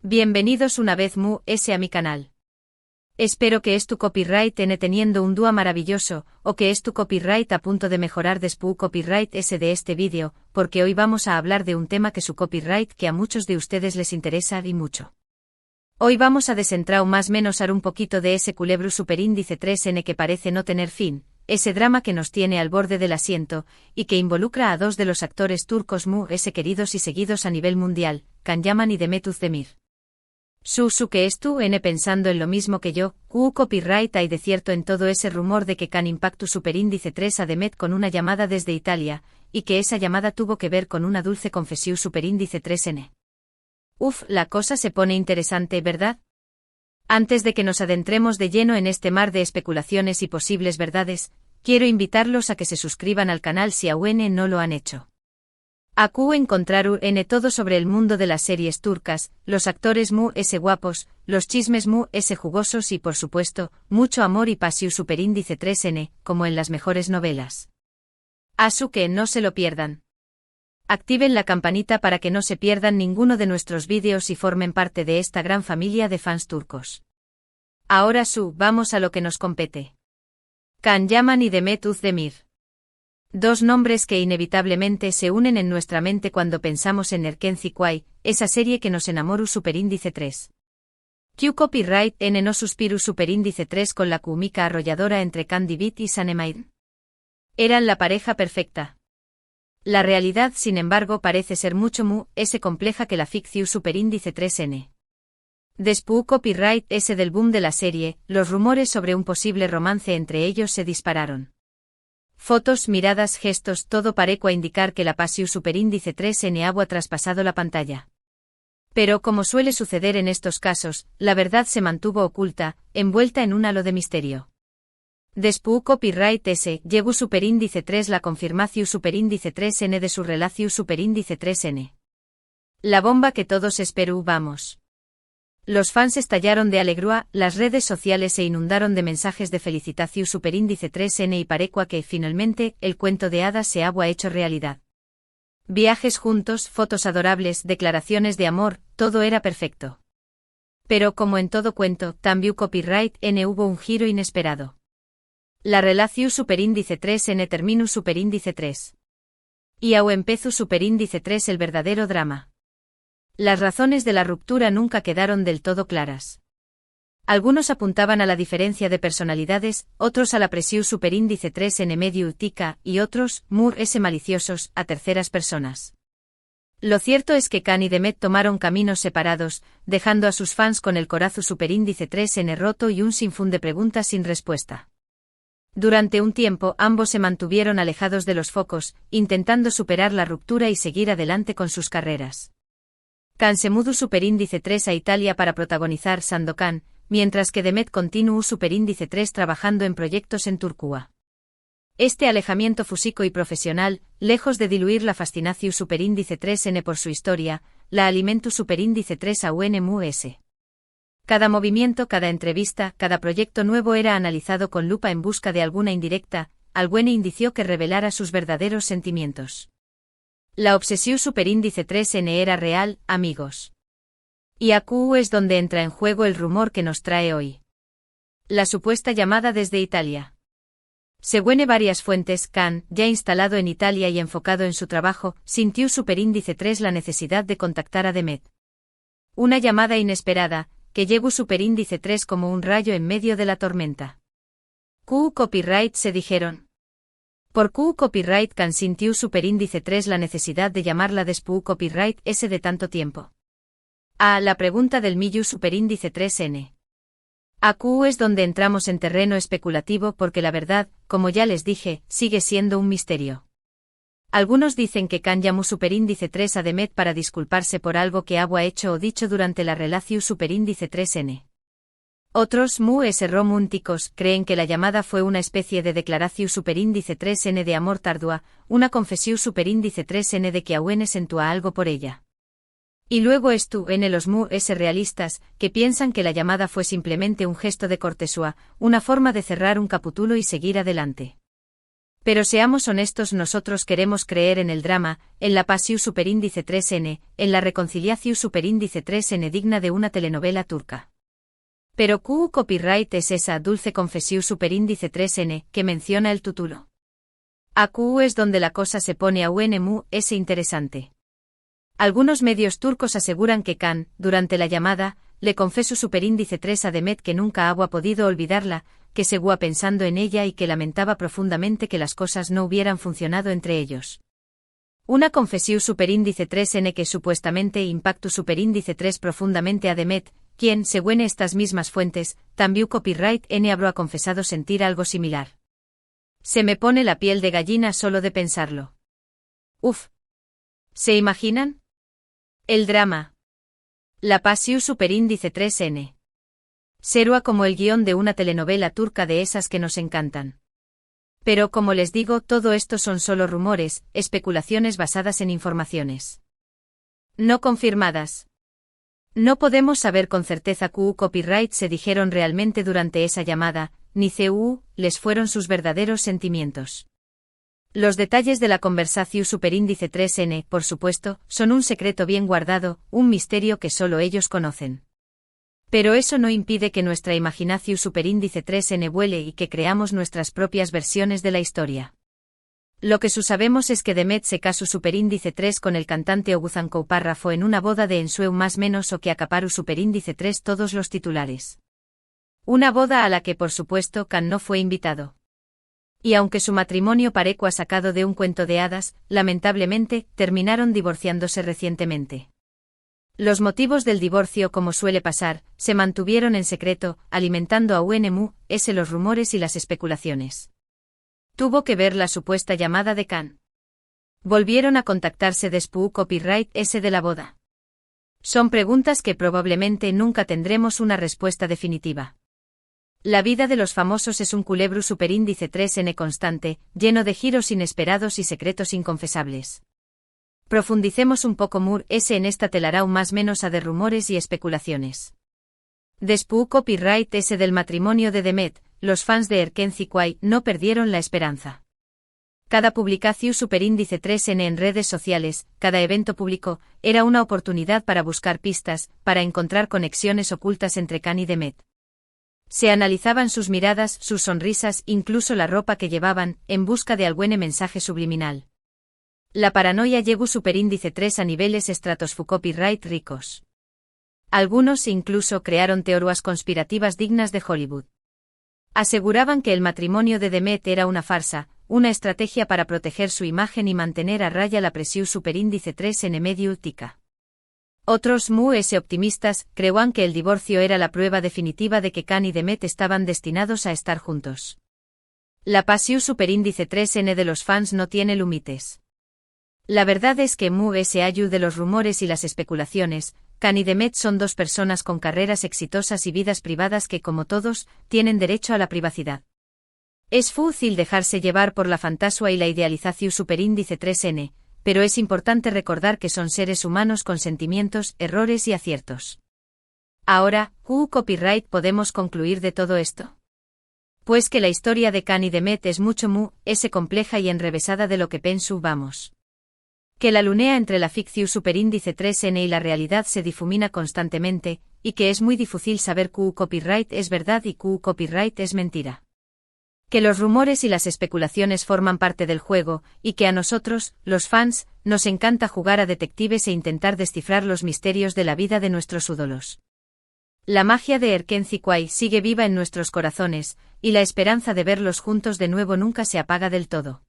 Bienvenidos una vez más a mi canal. Espero que es tu copyright N teniendo un día maravilloso, o que es tu copyright a punto de mejorar después copyright S de este vídeo, porque hoy vamos a hablar de un tema que su copyright que a muchos de ustedes les interesa y mucho. Hoy vamos a desentrar más menos un poquito de ese culebro superíndice 3N que parece no tener fin, ese drama que nos tiene al borde del asiento, y que involucra a dos de los actores turcos queridos y seguidos a nivel mundial, Can Yaman y Demet Özdemir. Su que es tú N pensando en lo mismo que yo, copyright hay de cierto en todo ese rumor de que Can impactó superíndice 3 a Demet con una llamada desde Italia, y que esa llamada tuvo que ver con una dulce confesión superíndice 3N. La cosa se pone interesante, ¿verdad? Antes de que nos adentremos de lleno en este mar de especulaciones y posibles verdades, quiero invitarlos a que se suscriban al canal si aún no lo han hecho. Aquí encontraron todo sobre el mundo de las series turcas, los actores guapos, los chismes jugosos y por supuesto, mucho amor y pasión superíndice 3N, como en las mejores novelas. Así que no se lo pierdan. Activen la campanita para que no se pierdan ninguno de nuestros vídeos y formen parte de esta gran familia de fans turcos. Ahora vamos a lo que nos compete. Can Yaman y Demet Özdemir. Dos nombres que inevitablemente se unen en nuestra mente cuando pensamos en Erken Zikay, esa serie que nos enamoró superíndice 3. Q copyright N no suspiru superíndice 3 con la cómica arrolladora entre Can Divit y Sanemir. Eran la pareja perfecta. La realidad, sin embargo, parece ser mucho compleja que la ficción superíndice 3N. Después copyright S del boom de la serie, los rumores sobre un posible romance entre ellos se dispararon. Fotos, miradas, gestos, todo parecía indicar que la pasión superíndice 3N había traspasado la pantalla. Pero como suele suceder en estos casos, la verdad se mantuvo oculta, envuelta en un halo de misterio. Después copyright S, llegó superíndice 3 la confirmación superíndice 3N de su relación superíndice 3N. La bomba que todos esperábamos. Los fans estallaron de alegría, las redes sociales se inundaron de mensajes de felicitación superíndice 3N y parecua que, finalmente, el cuento de hadas se había hecho realidad. Viajes juntos, fotos adorables, declaraciones de amor, todo era perfecto. Pero como en todo cuento, también copyright N hubo un giro inesperado. La relación superíndice 3N terminó superíndice 3. Y empezó superíndice 3 el verdadero drama. Las razones de la ruptura nunca quedaron del todo claras. Algunos apuntaban a la diferencia de personalidades, otros a la presión superíndice 3N medio utica, y otros, maliciosos, a terceras personas. Lo cierto es que Can y Demet tomaron caminos separados, dejando a sus fans con el corazón superíndice 3N roto y un sinfín de preguntas sin respuesta. Durante un tiempo ambos se mantuvieron alejados de los focos, intentando superar la ruptura y seguir adelante con sus carreras. Can se mudó superíndice 3 a Italia para protagonizar Sandokan, mientras que Demet continuó superíndice 3 trabajando en proyectos en Turquía. Este alejamiento físico y profesional, lejos de diluir la fascinación superíndice 3N por su historia, la alimentó superíndice 3 a UNMUS. Cada movimiento, cada entrevista, cada proyecto nuevo era analizado con lupa en busca de alguna indirecta, algún indicio que revelara sus verdaderos sentimientos. La obsesión superíndice 3N era real, amigos. Y aquí es donde entra en juego el rumor que nos trae hoy. La supuesta llamada desde Italia. Según varias fuentes, Can, ya instalado en Italia y enfocado en su trabajo, sintió superíndice 3 la necesidad de contactar a Demet. Una llamada inesperada, que llegó superíndice 3 como un rayo en medio de la tormenta. Copyright se dijeron. Por copyright Can sintió superíndice 3 la necesidad de llamarla después copyright S de tanto tiempo. La pregunta del millu superíndice 3N. Aquí es donde entramos en terreno especulativo porque la verdad, como ya les dije, sigue siendo un misterio. Algunos dicen que Can llamó superíndice 3 a Demet para disculparse por algo que había hecho o dicho durante la relación superíndice 3N. Otros, románticos, creen que la llamada fue una especie de declaración superíndice 3N de amor tardua, una confesión superíndice 3N de que aún sentía algo por ella. Y luego los realistas, que piensan que la llamada fue simplemente un gesto de cortesía, una forma de cerrar un capítulo y seguir adelante. Pero seamos honestos, nosotros queremos creer en el drama, en la passiu superíndice 3n, en la reconciliación superíndice 3n digna de una telenovela turca. Pero ¿qué copyright es esa dulce confesión superíndice 3n que menciona el título? Aquí es donde la cosa se pone aún es interesante. Algunos medios turcos aseguran que Can, durante la llamada, le confesó superíndice 3 a Demet que nunca había podido olvidarla, que seguía pensando en ella y que lamentaba profundamente que las cosas no hubieran funcionado entre ellos. Una confesión superíndice 3n que supuestamente impactó superíndice 3 profundamente a Demet, quien, según estas mismas fuentes, también copyright n habrá confesado sentir algo similar. Se me pone la piel de gallina solo de pensarlo. Uf. ¿Se imaginan? El drama. La passiu superíndice 3n. Será como el guión de una telenovela turca de esas que nos encantan. Pero como les digo, todo esto son solo rumores, especulaciones basadas en informaciones no confirmadas. No podemos saber con certeza qué copyright se dijeron realmente durante esa llamada, ni les fueron sus verdaderos sentimientos. Los detalles de la conversación superíndice 3n, por supuesto, son un secreto bien guardado, un misterio que solo ellos conocen. Pero eso no impide que nuestra imaginación superíndice 3n vuele y que creamos nuestras propias versiones de la historia. Lo que sabemos es que Demet se casó superíndice 3 con el cantante Oguzhan Párrafo en una boda de ensueu más menos o que acaparó superíndice 3 todos los titulares. Una boda a la que por supuesto Can no fue invitado. Y aunque su matrimonio parecua sacado de un cuento de hadas, lamentablemente, terminaron divorciándose recientemente. Los motivos del divorcio, como suele pasar, se mantuvieron en secreto, alimentando a los rumores y las especulaciones. Tuvo que ver la supuesta llamada de Can. Volvieron a contactarse después copyright ese de la boda. Son preguntas que probablemente nunca tendremos una respuesta definitiva. La vida de los famosos es un culebro superíndice 3n constante, lleno de giros inesperados y secretos inconfesables. Profundicemos un poco en esta telaraña más menos a de rumores y especulaciones. Después copyright ese del matrimonio de Demet, los fans de Erken Zikway no perdieron la esperanza. Cada publicación superíndice 3n en redes sociales, cada evento público, era una oportunidad para buscar pistas, para encontrar conexiones ocultas entre Can y Demet. Se analizaban sus miradas, sus sonrisas, incluso la ropa que llevaban, en busca de algún mensaje subliminal. La paranoia llegó superíndice 3 a niveles copyright ricos. Algunos incluso crearon teorías conspirativas dignas de Hollywood. Aseguraban que el matrimonio de Demet era una farsa, una estrategia para proteger su imagen y mantener a raya la presión superíndice 3 en mediútica. Otros optimistas creían que el divorcio era la prueba definitiva de que Can y Demet estaban destinados a estar juntos. La pasión superíndice 3n de los fans no tiene límites. La verdad es que ayuda de los rumores y las especulaciones, Can y Demet son dos personas con carreras exitosas y vidas privadas que, como todos, tienen derecho a la privacidad. Es fácil dejarse llevar por la fantasía y la idealización superíndice 3n, pero es importante recordar que son seres humanos con sentimientos, errores y aciertos. Ahora, ¿qué copyright podemos concluir de todo esto? Pues que la historia de Can y Demet es mucho compleja y enrevesada de lo que pensábamos. Que la lunea entre la ficción superíndice 3n y la realidad se difumina constantemente, y que es muy difícil saber qué copyright es verdad y qué copyright es mentira. Que los rumores y las especulaciones forman parte del juego, y que a nosotros, los fans, nos encanta jugar a detectives e intentar descifrar los misterios de la vida de nuestros ídolos. La magia de Erken Zikway sigue viva en nuestros corazones, y la esperanza de verlos juntos de nuevo nunca se apaga del todo.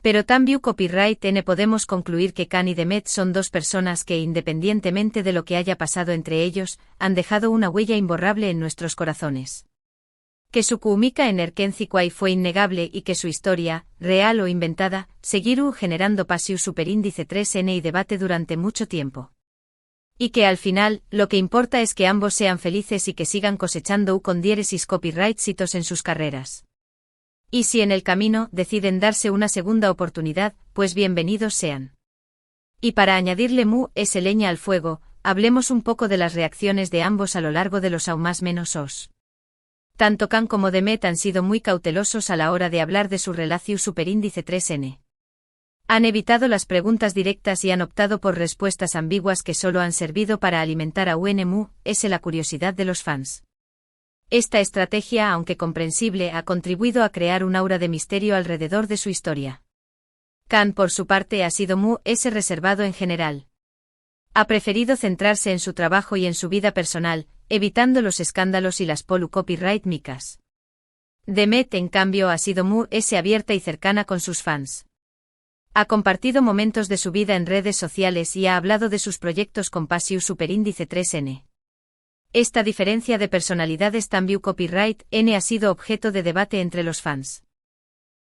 Pero también copyright n podemos concluir que Can y Demet son dos personas que, independientemente de lo que haya pasado entre ellos, han dejado una huella imborrable en nuestros corazones. Que su química en Erken Zikway fue innegable y que su historia, real o inventada, seguirá generando pasión superíndice 3n y debate durante mucho tiempo. Y que al final, lo que importa es que ambos sean felices y que sigan cosechando con diéresis copyrightsitos en sus carreras. Y si en el camino deciden darse una segunda oportunidad, pues bienvenidos sean. Y para añadirle leña al fuego, hablemos un poco de las reacciones de ambos a lo largo de los aún más menos os. Tanto Can como Demet han sido muy cautelosos a la hora de hablar de su relación superíndice 3N. Han evitado las preguntas directas y han optado por respuestas ambiguas que solo han servido para alimentar a UNMU-S la curiosidad de los fans. Esta estrategia, aunque comprensible, ha contribuido a crear un aura de misterio alrededor de su historia. Can, por su parte, ha sido Mu-S reservado en general. Ha preferido centrarse en su trabajo y en su vida personal, evitando los escándalos y las copyright micas. Demet, en cambio, ha sido Mu-S abierta y cercana con sus fans. Ha compartido momentos de su vida en redes sociales y ha hablado de sus proyectos con Pasiu Superíndice 3N. Esta diferencia de personalidades tan copyright N ha sido objeto de debate entre los fans.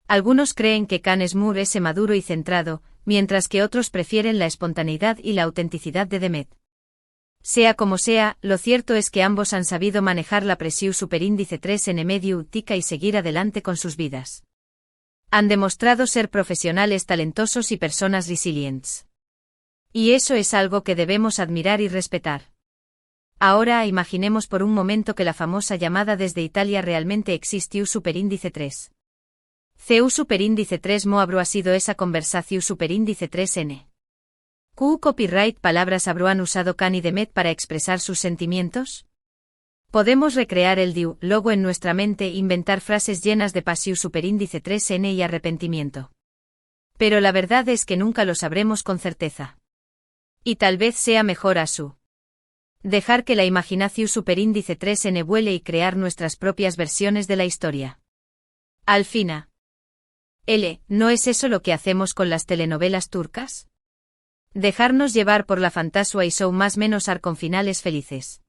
Algunos creen que Can es Mu-S maduro y centrado, mientras que otros prefieren la espontaneidad y la autenticidad de Demet. Sea como sea, lo cierto es que ambos han sabido manejar la presión superíndice 3N medio tica y seguir adelante con sus vidas. Han demostrado ser profesionales talentosos y personas resilientes. Y eso es algo que debemos admirar y respetar. Ahora imaginemos por un momento que la famosa llamada desde Italia realmente existe superíndice 3. CU superíndice 3 Mo habrá sido esa conversación superíndice 3N. ¿Q copyright palabras habrán usado Can y Demet para expresar sus sentimientos? Podemos recrear el diálogo en nuestra mente e inventar frases llenas de pasión superíndice 3N y arrepentimiento. Pero la verdad es que nunca lo sabremos con certeza. Y tal vez sea mejor dejar que la imaginación superíndice 3N vuele y crear nuestras propias versiones de la historia. Al final, ¿no es eso lo que hacemos con las telenovelas turcas? Dejarnos llevar por la fantasía y son más menos con finales felices.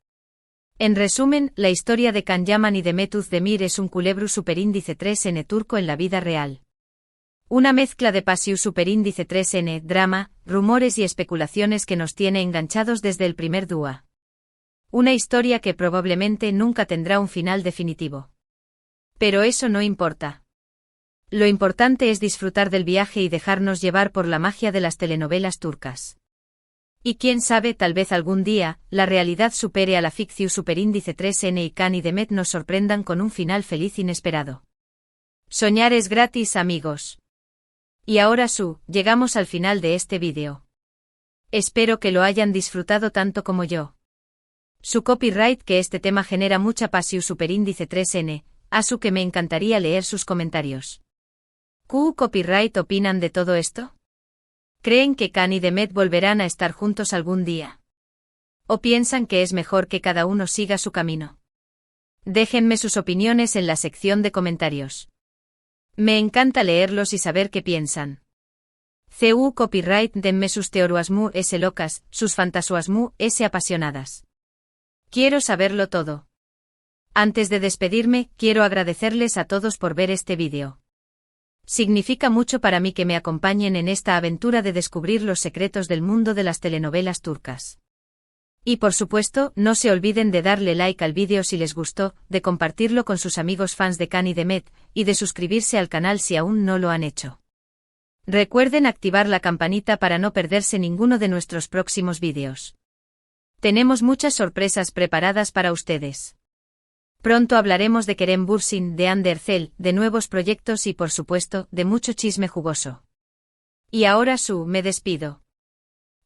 En resumen, la historia de Can Yaman y Demet Özdemir es un culebro superíndice 3N turco en la vida real. Una mezcla de pasión superíndice 3N, drama, rumores y especulaciones que nos tiene enganchados desde el primer dúo. Una historia que probablemente nunca tendrá un final definitivo. Pero eso no importa. Lo importante es disfrutar del viaje y dejarnos llevar por la magia de las telenovelas turcas. Y quién sabe, tal vez algún día, la realidad supere a la ficción superíndice 3N y Can y Demet nos sorprendan con un final feliz inesperado. Soñar es gratis, amigos. Y ahora llegamos al final de este vídeo. Espero que lo hayan disfrutado tanto como yo. Su copyright que este tema genera mucha pasión superíndice 3N, que me encantaría leer sus comentarios. ¿Q copyright opinan de todo esto? ¿Creen que Can y Demet volverán a estar juntos algún día? ¿O piensan que es mejor que cada uno siga su camino? Déjenme sus opiniones en la sección de comentarios. Me encanta leerlos y saber qué piensan. CU copyright denme sus teorías Mu-S locas, sus fantasías Mu-S apasionadas. Quiero saberlo todo. Antes de despedirme, quiero agradecerles a todos por ver este vídeo. Significa mucho para mí que me acompañen en esta aventura de descubrir los secretos del mundo de las telenovelas turcas. Y por supuesto, no se olviden de darle like al vídeo si les gustó, de compartirlo con sus amigos fans de Can y Demet, y de suscribirse al canal si aún no lo han hecho. Recuerden activar la campanita para no perderse ninguno de nuestros próximos vídeos. Tenemos muchas sorpresas preparadas para ustedes. Pronto hablaremos de Kerem Bürsin, de Andercel, de nuevos proyectos y por supuesto, de mucho chisme jugoso. Y ahora me despido.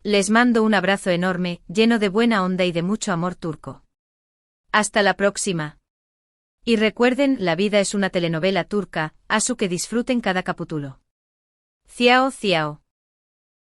Les mando un abrazo enorme, lleno de buena onda y de mucho amor turco. Hasta la próxima. Y recuerden, la vida es una telenovela turca, que disfruten cada capítulo. Ciao ciao.